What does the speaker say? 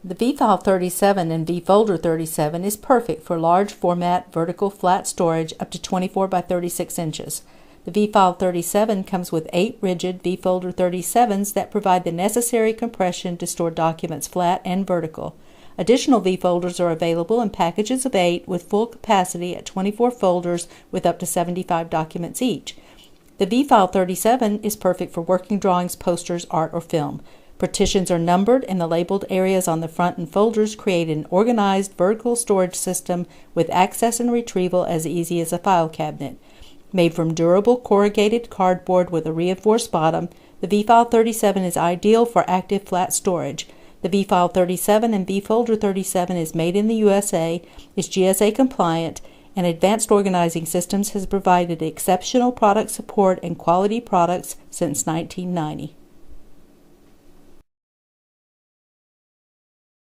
The VFile37 and VFolder37 is perfect for large format vertical flat storage up to 24 by 36 inches. The VFile37 comes with 8 rigid VFolder37s that provide the necessary compression to store documents flat and vertical. Additional VFolders are available in packages of 8 with full capacity at 24 folders with up to 75 documents each. The VFile37 is perfect for working drawings, posters, art, or film. Partitions are numbered, and the labeled areas on the front and folders create an organized vertical storage system with access and retrieval as easy as a file cabinet. Made from durable corrugated cardboard with a reinforced bottom, the VFile37 is ideal for active flat storage. The VFile37 and VFolder37 is made in the USA, is GSA compliant, and Advanced Organizing Systems has provided exceptional product support and quality products since 1990.